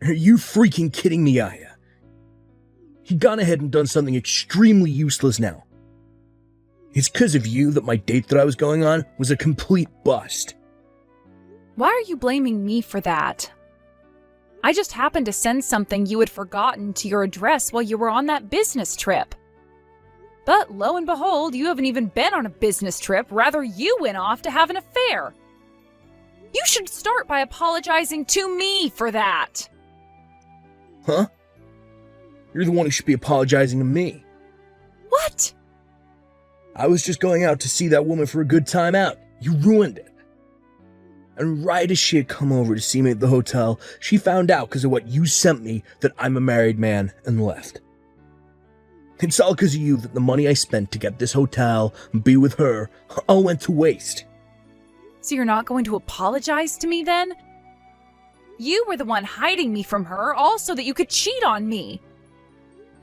Are you freaking kidding me, Aya? He'd gone ahead and done something extremely useless now. It's because of you that my date that I was going on was a complete bust. Why are you blaming me for that? I just happened to send something you had forgotten to your address while you were on that business trip. But lo and behold, you haven't even been on a business trip, rather you went off to have an affair. You should start by apologizing to me for that. Huh? You're the one who should be apologizing to me. What? I was just going out to see that woman for a good time out. You ruined it. And right as she had come over to see me at the hotel, she found out because of what you sent me that I'm a married man and left. It's all because of you that the money I spent to get this hotel and be with her all went to waste. So you're not going to apologize to me then? You were the one hiding me from her, all so that you could cheat on me.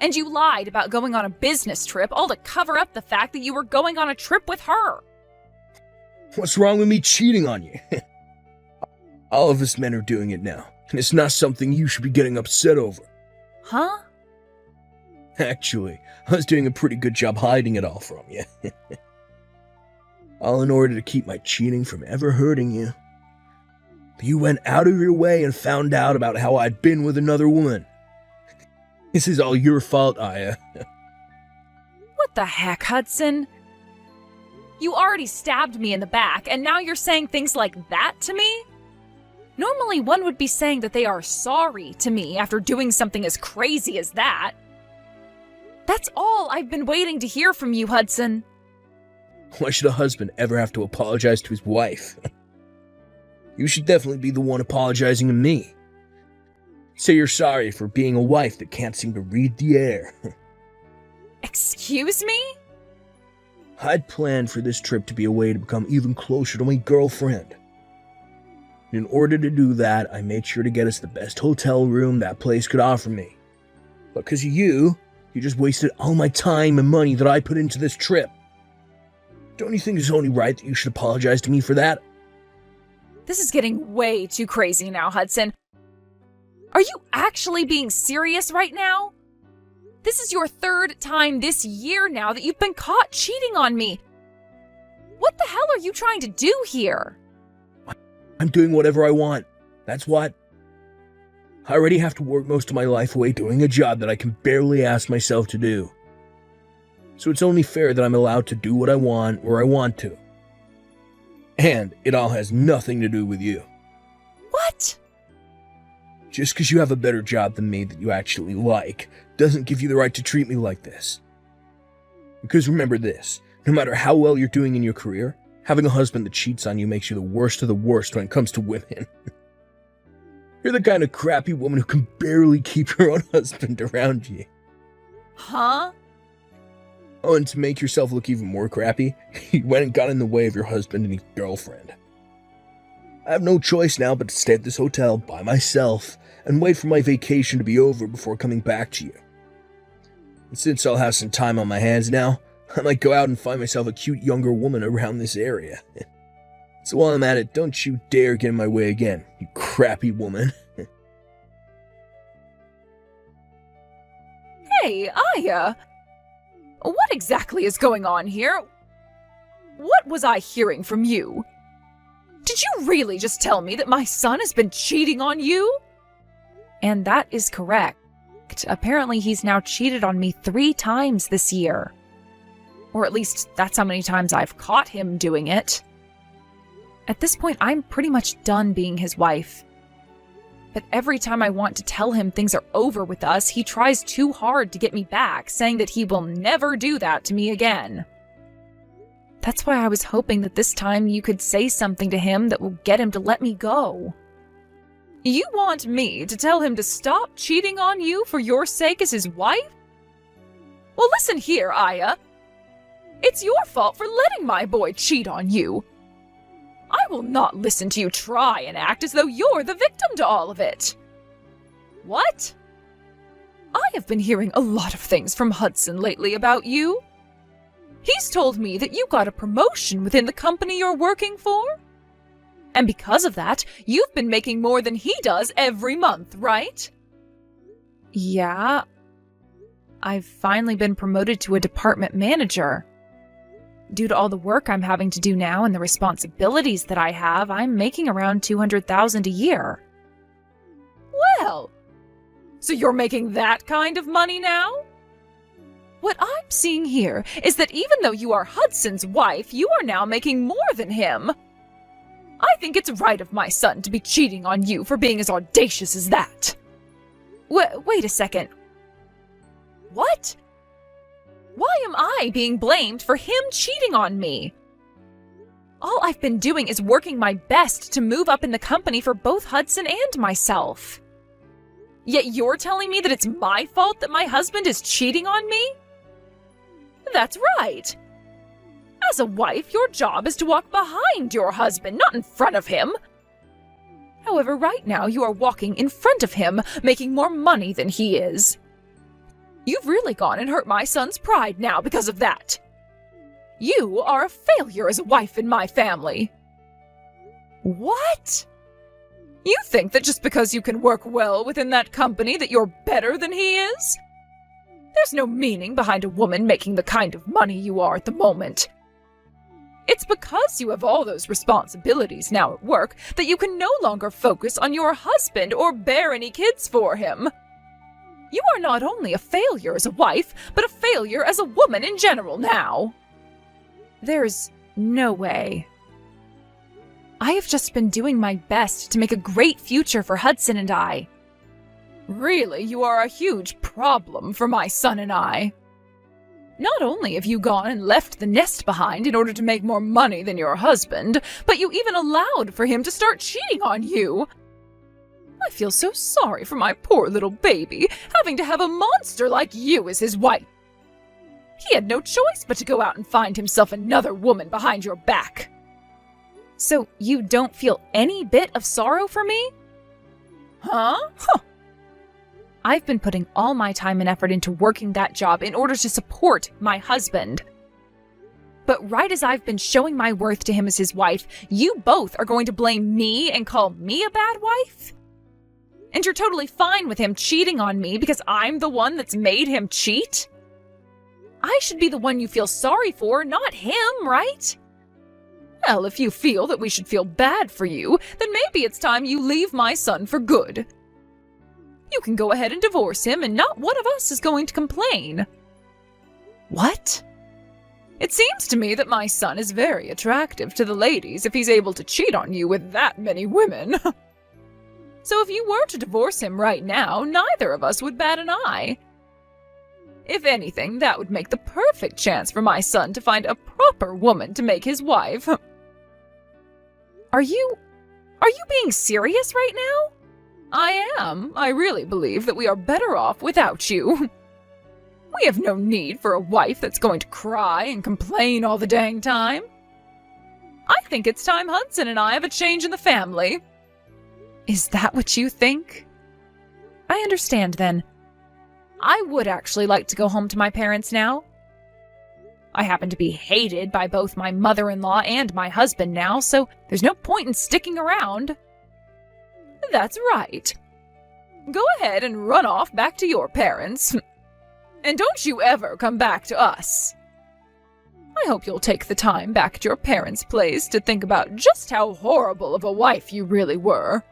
And you lied about going on a business trip, all to cover up the fact that you were going on a trip with her. What's wrong with me cheating on you? All of us men are doing it now, and it's not something you should be getting upset over. Huh? Actually, I was doing a pretty good job hiding it all from you. All in order to keep my cheating from ever hurting you. But you went out of your way and found out about how I'd been with another woman. This is all your fault, Aya. What the heck, Hudson? You already stabbed me in the back, and now you're saying things like that to me? Normally, one would be saying that they are sorry to me after doing something as crazy as that. That's all I've been waiting to hear from you, Hudson. Why should a husband ever have to apologize to his wife? You should definitely be the one apologizing to me. Say you're sorry for being a wife that can't seem to read the air. Excuse me? I'd planned for this trip to be a way to become even closer to my girlfriend. In order to do that, I made sure to get us the best hotel room that place could offer me. But because of you just wasted all my time and money that I put into this trip. Don't you think it's only right that you should apologize to me for that? This is getting way too crazy now, Hudson. Are you actually being serious right now? This is your third time this year now that you've been caught cheating on me. What the hell are you trying to do here? I'm doing whatever I want. That's what. I already have to work most of my life away doing a job that I can barely ask myself to do. So it's only fair that I'm allowed to do what I want where I want to. And it all has nothing to do with you. What? Just because you have a better job than me that you actually like doesn't give you the right to treat me like this. Because remember this, no matter how well you're doing in your career, having a husband that cheats on you makes you the worst of the worst when it comes to women. You're the kind of crappy woman who can barely keep your own husband around you. Huh? Oh, and to make yourself look even more crappy, you went and got in the way of your husband and his girlfriend. I have no choice now but to stay at this hotel by myself and wait for my vacation to be over before coming back to you. And since I'll have some time on my hands now, I might go out and find myself a cute younger woman around this area. So while I'm at it, don't you dare get in my way again, you crappy woman. Hey, Aya! What exactly is going on here? What was I hearing from you? Did you really just tell me that my son has been cheating on you? And that is correct. Apparently he's now cheated on me 3 times this year. Or at least that's how many times I've caught him doing it. At this point, I'm pretty much done being his wife. But every time I want to tell him things are over with us, he tries too hard to get me back, saying that he will never do that to me again. That's why I was hoping that this time you could say something to him that will get him to let me go. You want me to tell him to stop cheating on you for your sake as his wife? Well, listen here, Aya. It's your fault for letting my boy cheat on you. I will not listen to you try and act as though you're the victim to all of it. What? I have been hearing a lot of things from Hudson lately about you. He's told me that you got a promotion within the company you're working for. And because of that, you've been making more than he does every month, right? Yeah. I've finally been promoted to a department manager. Due to all the work I'm having to do now and the responsibilities that I have, I'm making around $200,000 a year. Well, so you're making that kind of money now? What I'm seeing here is that even though you are Hudson's wife, you are now making more than him. I think it's right of my son to be cheating on you for being as audacious as that. Wait a second. What? Why am I being blamed for him cheating on me? All I've been doing is working my best to move up in the company for both Hudson and myself. Yet you're telling me that it's my fault that my husband is cheating on me? That's right. As a wife, your job is to walk behind your husband, not in front of him. However, right now you are walking in front of him, making more money than he is. You've really gone and hurt my son's pride now because of that. You are a failure as a wife in my family. What? You think that just because you can work well within that company that you're better than he is? There's no meaning behind a woman making the kind of money you are at the moment. It's because you have all those responsibilities now at work that you can no longer focus on your husband or bear any kids for him. You are not only a failure as a wife, but a failure as a woman in general now. There's no way. I have just been doing my best to make a great future for Hudson and I. Really, you are a huge problem for my son and I. Not only have you gone and left the nest behind in order to make more money than your husband, but you even allowed for him to start cheating on you. I feel so sorry for my poor little baby, having to have a monster like you as his wife. He had no choice but to go out and find himself another woman behind your back. So you don't feel any bit of sorrow for me? Huh? I've been putting all my time and effort into working that job in order to support my husband. But right as I've been showing my worth to him as his wife, you both are going to blame me and call me a bad wife? And you're totally fine with him cheating on me because I'm the one that's made him cheat? I should be the one you feel sorry for, not him, right? Well, if you feel that we should feel bad for you, then maybe it's time you leave my son for good. You can go ahead and divorce him, and not one of us is going to complain. What? It seems to me that my son is very attractive to the ladies if he's able to cheat on you with that many women. So if you were to divorce him right now, neither of us would bat an eye. If anything, that would make the perfect chance for my son to find a proper woman to make his wife. Are you being serious right now? I am. I really believe that we are better off without you. We have no need for a wife that's going to cry and complain all the dang time. I think it's time Hudson and I have a change in the family. Is that what you think? I understand then. I would actually like to go home to my parents now. I happen to be hated by both my mother-in-law and my husband now, so there's no point in sticking around. That's right. Go ahead and run off back to your parents. And don't you ever come back to us. I hope you'll take the time back at your parents' place to think about just how horrible of a wife you really were.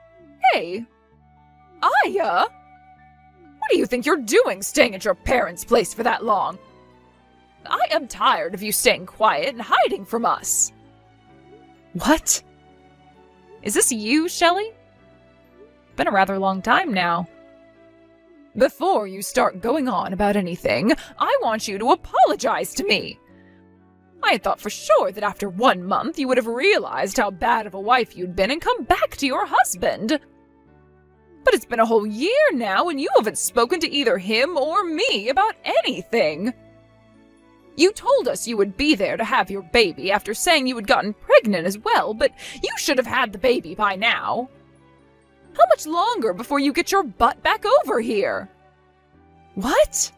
Hey, Aya! What do you think you're doing staying at your parents' place for that long? I am tired of you staying quiet and hiding from us. What? Is this you, Shelley? Been a rather long time now. Before you start going on about anything, I want you to apologize to me. I had thought for sure that after 1 month you would have realized how bad of a wife you'd been and come back to your husband. But it's been a whole year now and you haven't spoken to either him or me about anything. You told us you would be there to have your baby after saying you had gotten pregnant as well, but you should have had the baby by now. How much longer before you get your butt back over here? What?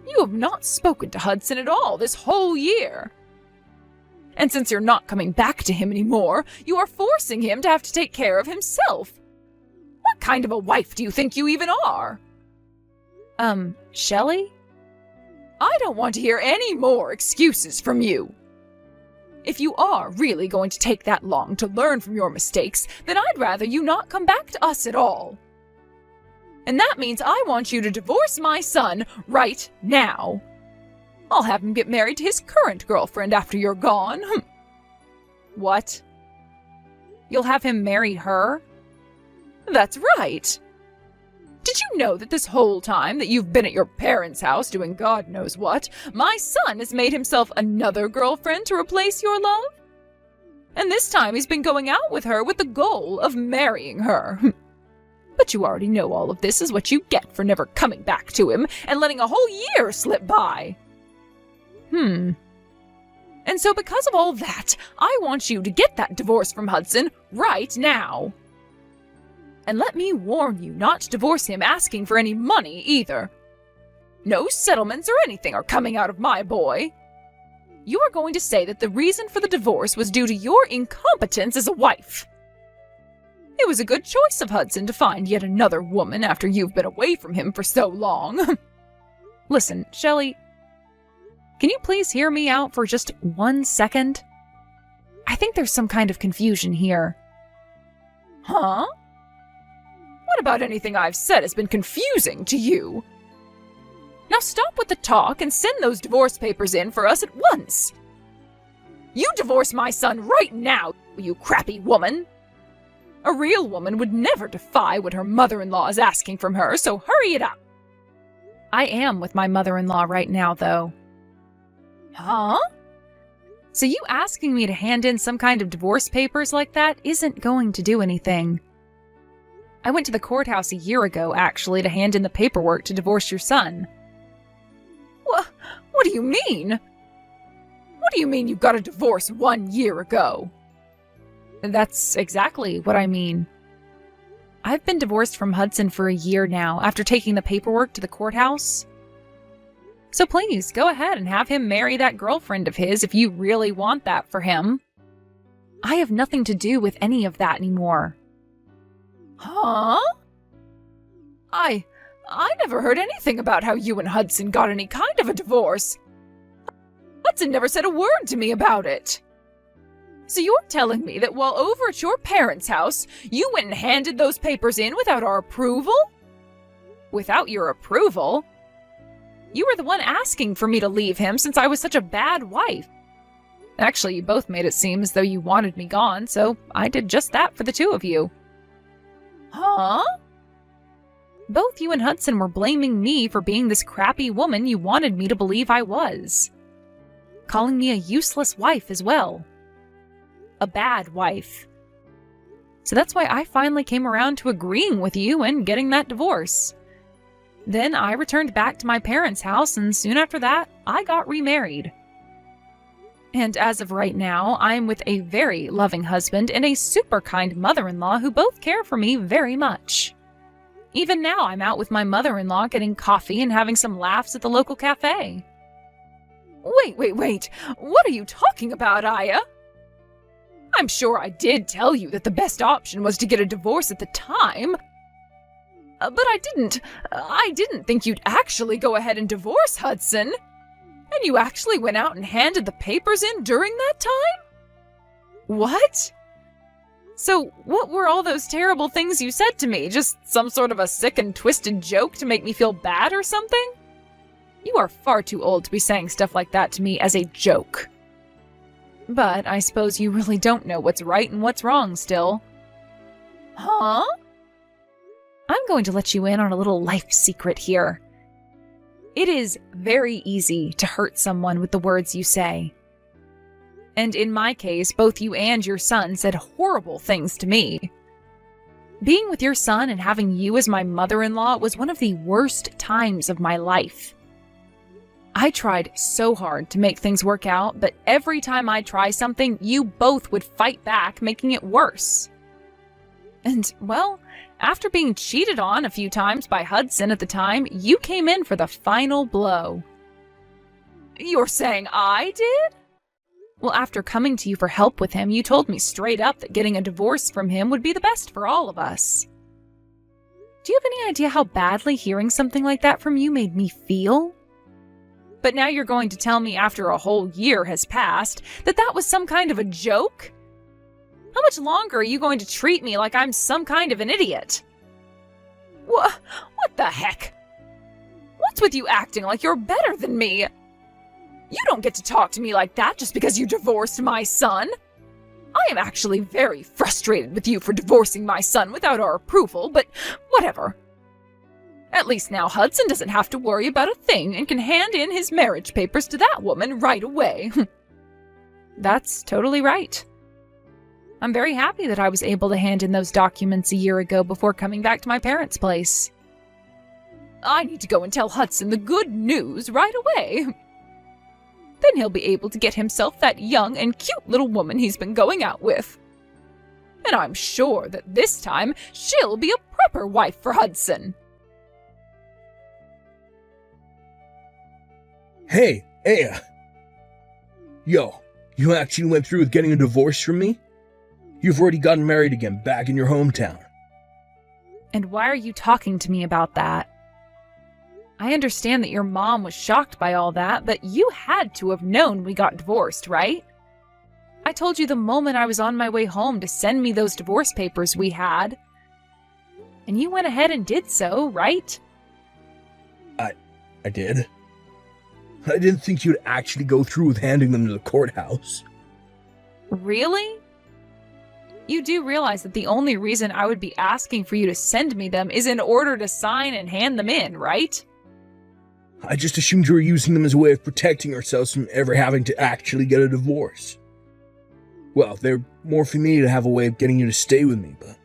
You have not spoken to Hudson at all this whole year. And since you're not coming back to him anymore, you are forcing him to have to take care of himself. What kind of a wife do you think you even are? Shelley? I don't want to hear any more excuses from you. If you are really going to take that long to learn from your mistakes, then I'd rather you not come back to us at all. And that means I want you to divorce my son right now. I'll have him get married to his current girlfriend after you're gone. What? You'll have him marry her? That's right. Did you know that this whole time that you've been at your parents' house doing God knows what, my son has made himself another girlfriend to replace your love? And this time he's been going out with her with the goal of marrying her. But you already know all of this is what you get for never coming back to him and letting a whole year slip by. And so because of all that, I want you to get that divorce from Hudson right now. And let me warn you not to divorce him asking for any money either. No settlements or anything are coming out of my boy. You are going to say that the reason for the divorce was due to your incompetence as a wife. It was a good choice of Hudson to find yet another woman after you've been away from him for so long. Listen, Shelley, can you please hear me out for just 1 second? I think there's some kind of confusion here. Huh? What about anything I've said has been confusing to you? Now stop with the talk and send those divorce papers in for us at once. You divorce my son right now, you crappy woman. A real woman would never defy what her mother-in-law is asking from her, so hurry it up. I am with my mother-in-law right now, though. Huh? So you asking me to hand in some kind of divorce papers like that isn't going to do anything. I went to the courthouse a year ago, actually, to hand in the paperwork to divorce your son. What do you mean? What do you mean you got a divorce 1 year ago? That's exactly what I mean. I've been divorced from Hudson for a year now, after taking the paperwork to the courthouse. So please, go ahead and have him marry that girlfriend of his if you really want that for him. I have nothing to do with any of that anymore. Huh? I never heard anything about how you and Hudson got any kind of a divorce. Hudson never said a word to me about it. So you're telling me that while over at your parents' house, you went and handed those papers in without our approval? Without your approval? You were the one asking for me to leave him since I was such a bad wife. Actually, you both made it seem as though you wanted me gone, so I did just that for the two of you. Huh? Both you and Hudson were blaming me for being this crappy woman you wanted me to believe I was. Calling me a useless wife as well. A bad wife. So that's why I finally came around to agreeing with you and getting that divorce. Then I returned back to my parents' house, and soon after that, I got remarried. And as of right now, I'm with a very loving husband and a super kind mother-in-law who both care for me very much. Even now, I'm out with my mother-in-law getting coffee and having some laughs at the local cafe. Wait. What are you talking about, Aya? I'm sure I did tell you that the best option was to get a divorce at the time. But I didn't think you'd actually go ahead and divorce Hudson. And you actually went out and handed the papers in during that time? What? So what were all those terrible things you said to me? Just some sort of a sick and twisted joke to make me feel bad or something? You are far too old to be saying stuff like that to me as a joke. But I suppose you really don't know what's right and what's wrong still. Huh? I'm going to let you in on a little life secret here. It is very easy to hurt someone with the words you say. And in my case, both you and your son said horrible things to me. Being with your son and having you as my mother-in-law was one of the worst times of my life. I tried so hard to make things work out, but every time I try something, you both would fight back, making it worse. And, well, after being cheated on a few times by Hudson at the time, you came in for the final blow. You're saying I did? Well, after coming to you for help with him, you told me straight up that getting a divorce from him would be the best for all of us. Do you have any idea how badly hearing something like that from you made me feel? But now you're going to tell me after a whole year has passed that that was some kind of a joke? How much longer are you going to treat me like I'm some kind of an idiot? What the heck? What's with you acting like you're better than me? You don't get to talk to me like that just because you divorced my son. I am actually very frustrated with you for divorcing my son without our approval, but whatever. At least now Hudson doesn't have to worry about a thing and can hand in his marriage papers to that woman right away. That's totally right. I'm very happy that I was able to hand in those documents a year ago before coming back to my parents' place. I need to go and tell Hudson the good news right away. Then he'll be able to get himself that young and cute little woman he's been going out with. And I'm sure that this time she'll be a proper wife for Hudson. Hey, Aya. Yo, you actually went through with getting a divorce from me? You've already gotten married again back in your hometown. And why are you talking to me about that? I understand that your mom was shocked by all that, but you had to have known we got divorced, right? I told you the moment I was on my way home to send me those divorce papers we had. And you went ahead and did so, right? I did. I didn't think you'd actually go through with handing them to the courthouse. Really? You do realize that the only reason I would be asking for you to send me them is in order to sign and hand them in, right? I just assumed you were using them as a way of protecting ourselves from ever having to actually get a divorce. Well, they're more for me to have a way of getting you to stay with me, but...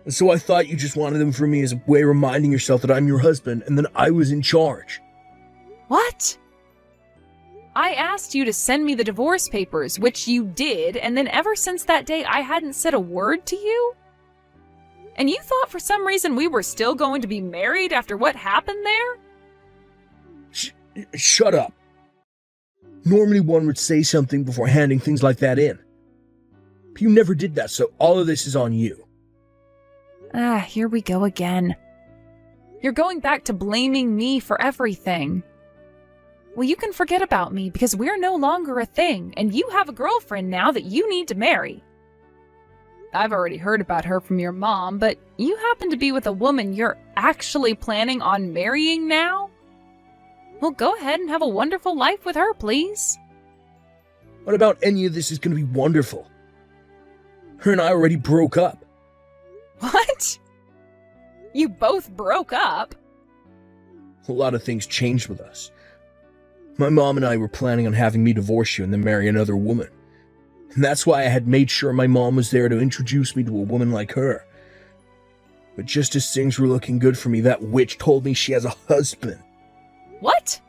And so I thought you just wanted them from me as a way of reminding yourself that I'm your husband and that I was in charge. What? I asked you to send me the divorce papers, which you did, and then ever since that day I hadn't said a word to you? And you thought for some reason we were still going to be married after what happened there? Shut up. Normally one would say something before handing things like that in. But you never did that, so all of this is on you. Here we go again. You're going back to blaming me for everything. Well, you can forget about me because we're no longer a thing, and you have a girlfriend now that you need to marry. I've already heard about her from your mom, but you happen to be with a woman you're actually planning on marrying now? Well, go ahead and have a wonderful life with her, please. What about any of this is going to be wonderful? Her and I already broke up. What? You both broke up? A lot of things changed with us. My mom and I were planning on having me divorce you and then marry another woman. And that's why I had made sure my mom was there to introduce me to a woman like her. But just as things were looking good for me, that witch told me she has a husband. What?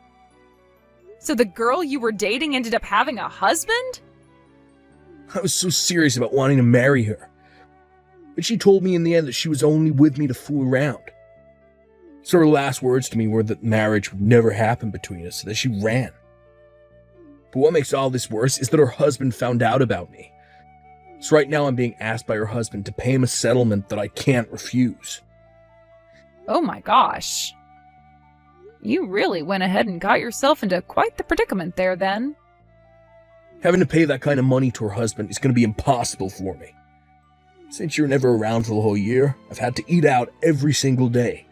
So the girl you were dating ended up having a husband? I was so serious about wanting to marry her. But she told me in the end that she was only with me to fool around. So her last words to me were that marriage would never happen between us, so that she ran. But what makes all this worse is that her husband found out about me. So right now I'm being asked by her husband to pay him a settlement that I can't refuse. Oh my gosh. You really went ahead and got yourself into quite the predicament there then. Having to pay that kind of money to her husband is going to be impossible for me. Since you're never around for the whole year, I've had to eat out every single day.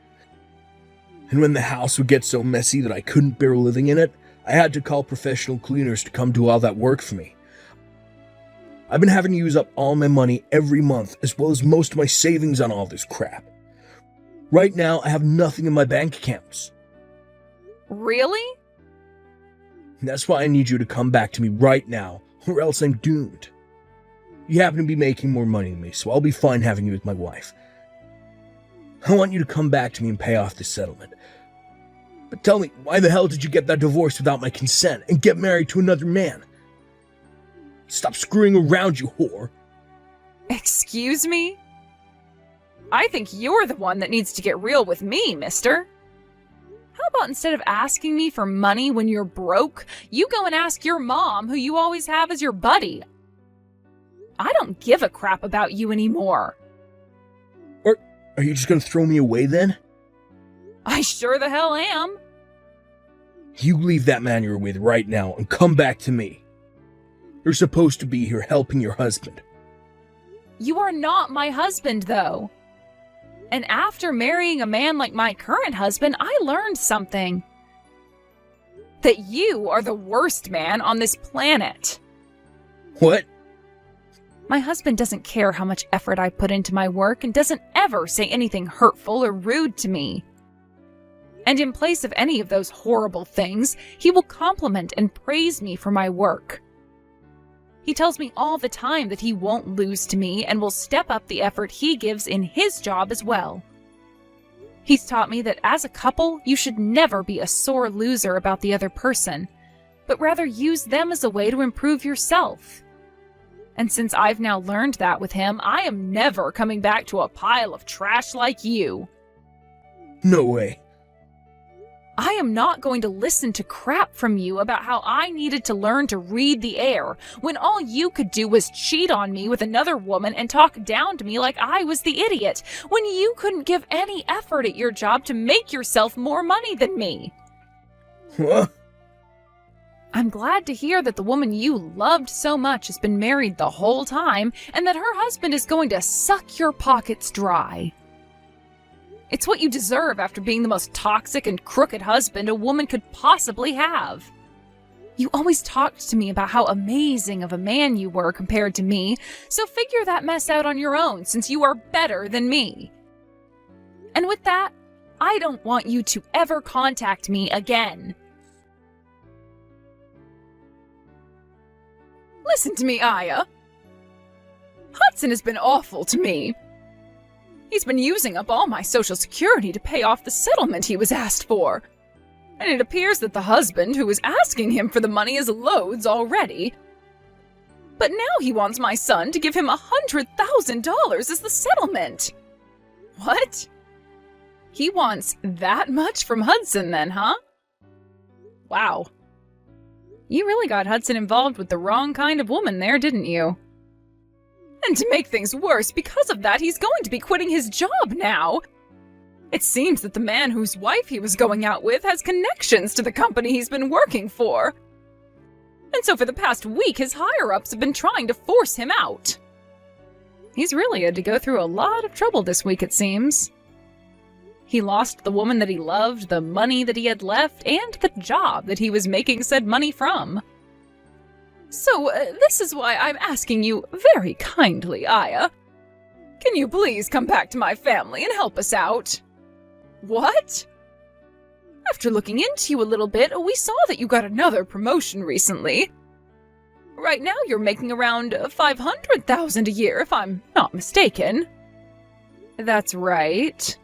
And when the house would get so messy that I couldn't bear living in it, I had to call professional cleaners to come do all that work for me. I've been having to use up all my money every month, as well as most of my savings on all this crap. Right now, I have nothing in my bank accounts. Really? That's why I need you to come back to me right now, or else I'm doomed. You happen to be making more money than me, so I'll be fine having you as my wife. I want you to come back to me and pay off this settlement. But tell me, why the hell did you get that divorce without my consent and get married to another man? Stop screwing around, you whore. Excuse me? I think you're the one that needs to get real with me, mister. How about instead of asking me for money when you're broke, you go and ask your mom, who you always have as your buddy? I don't give a crap about you anymore. Are you just gonna throw me away then? I sure the hell am. You leave that man you're with right now and come back to me. You're supposed to be here helping your husband. You are not my husband, though. And after marrying a man like my current husband, I learned something. That you are the worst man on this planet. What? My husband doesn't care how much effort I put into my work and doesn't ever say anything hurtful or rude to me. And in place of any of those horrible things, he will compliment and praise me for my work. He tells me all the time that he won't lose to me and will step up the effort he gives in his job as well. He's taught me that as a couple, you should never be a sore loser about the other person, but rather use them as a way to improve yourself. And since I've now learned that with him, I am never coming back to a pile of trash like you. No way. I am not going to listen to crap from you about how I needed to learn to read the air when all you could do was cheat on me with another woman and talk down to me like I was the idiot, when you couldn't give any effort at your job to make yourself more money than me. What? I'm glad to hear that the woman you loved so much has been married the whole time and that her husband is going to suck your pockets dry. It's what you deserve after being the most toxic and crooked husband a woman could possibly have. You always talked to me about how amazing of a man you were compared to me, so figure that mess out on your own since you are better than me. And with that, I don't want you to ever contact me again. Listen to me, Aya. Hudson has been awful to me. He's been using up all my Social Security to pay off the settlement he was asked for. And it appears that the husband who was asking him for the money is loads already. But now he wants my son to give him $100,000 as the settlement. What? He wants that much from Hudson then, huh? Wow. You really got Hudson involved with the wrong kind of woman there, didn't you? And to make things worse, because of that, he's going to be quitting his job now. It seems that the man whose wife he was going out with has connections to the company he's been working for. And so for the past week, his higher-ups have been trying to force him out. He's really had to go through a lot of trouble this week, it seems. He lost the woman that he loved, the money that he had left, and the job that he was making said money from. So, this is why I'm asking you very kindly, Aya. Can you please come back to my family and help us out? What? After looking into you a little bit, we saw that you got another promotion recently. Right now you're making around $500,000 a year, if I'm not mistaken. That's right.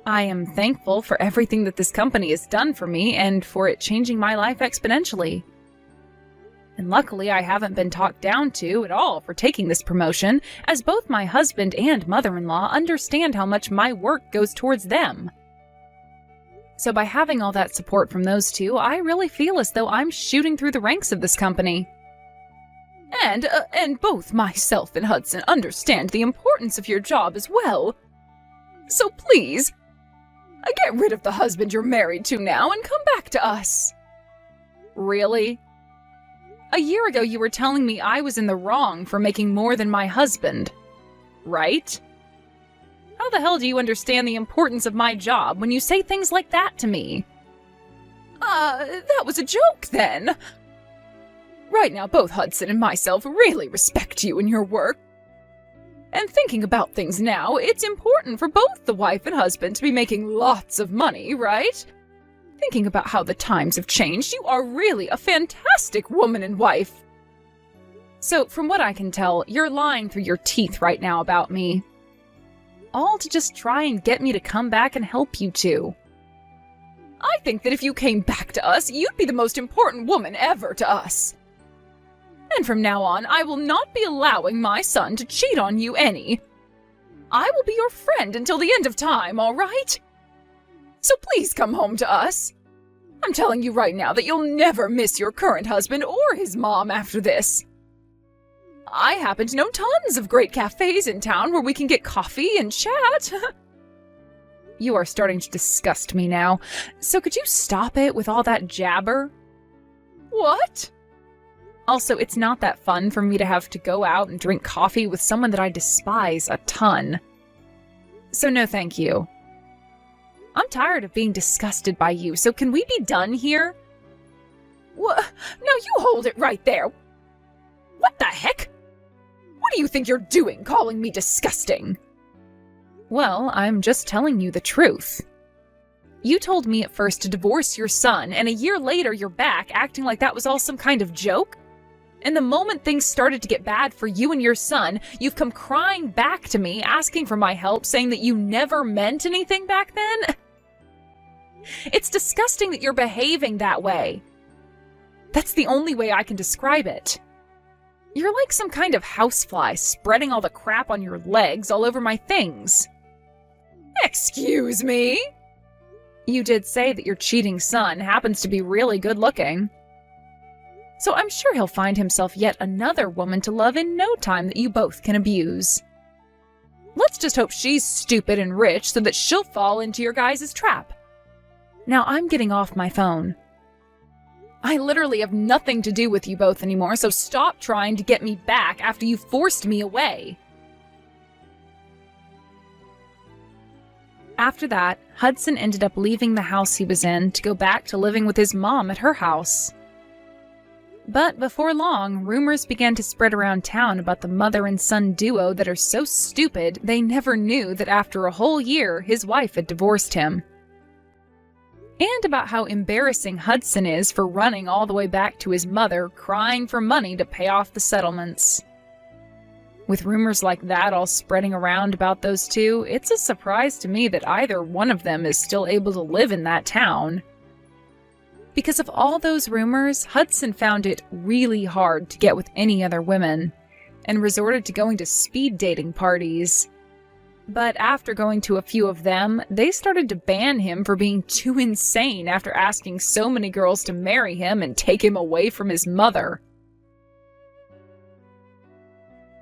I am thankful for everything that this company has done for me and for it changing my life exponentially. And luckily, I haven't been talked down to at all for taking this promotion, as both my husband and mother-in-law understand how much my work goes towards them. So by having all that support from those two, I really feel as though I'm shooting through the ranks of this company. And both myself and Hudson understand the importance of your job as well. So please, get rid of the husband you're married to now and come back to us. Really? A year ago, you were telling me I was in the wrong for making more than my husband, right? How the hell do you understand the importance of my job when you say things like that to me? That was a joke then. Right now, both Hudson and myself really respect you and your work. And thinking about things now, it's important for both the wife and husband to be making lots of money, right? Thinking about how the times have changed, you are really a fantastic woman and wife. So, from what I can tell, you're lying through your teeth right now about me. All to just try and get me to come back and help you two. I think that if you came back to us, you'd be the most important woman ever to us. And from now on, I will not be allowing my son to cheat on you any. I will be your friend until the end of time, all right? So please come home to us. I'm telling you right now that you'll never miss your current husband or his mom after this. I happen to know tons of great cafes in town where we can get coffee and chat. You are starting to disgust me now, so could you stop it with all that jabber? What? Also, it's not that fun for me to have to go out and drink coffee with someone that I despise a ton. So no thank you. I'm tired of being disgusted by you, so can we be done here? What? Now you hold it right there. What the heck? What do you think you're doing, calling me disgusting? Well, I'm just telling you the truth. You told me at first to divorce your son, and a year later you're back acting like that was all some kind of joke? And the moment things started to get bad for you and your son, you've come crying back to me, asking for my help, saying that you never meant anything back then? It's disgusting that you're behaving that way. That's the only way I can describe it. You're like some kind of housefly spreading all the crap on your legs all over my things. Excuse me? You did say that your cheating son happens to be really good looking. So I'm sure he'll find himself yet another woman to love in no time that you both can abuse. Let's just hope she's stupid and rich so that she'll fall into your guys' trap. Now I'm getting off my phone. I literally have nothing to do with you both anymore, so stop trying to get me back after you forced me away. After that, Hudson ended up leaving the house he was in to go back to living with his mom at her house. But before long, rumors began to spread around town about the mother and son duo that are so stupid they never knew that after a whole year his wife had divorced him. And about how embarrassing Hudson is for running all the way back to his mother, crying for money to pay off the settlements. With rumors like that all spreading around about those two, it's a surprise to me that either one of them is still able to live in that town. Because of all those rumors, Hudson found it really hard to get with any other women, and resorted to going to speed dating parties. But after going to a few of them, they started to ban him for being too insane after asking so many girls to marry him and take him away from his mother.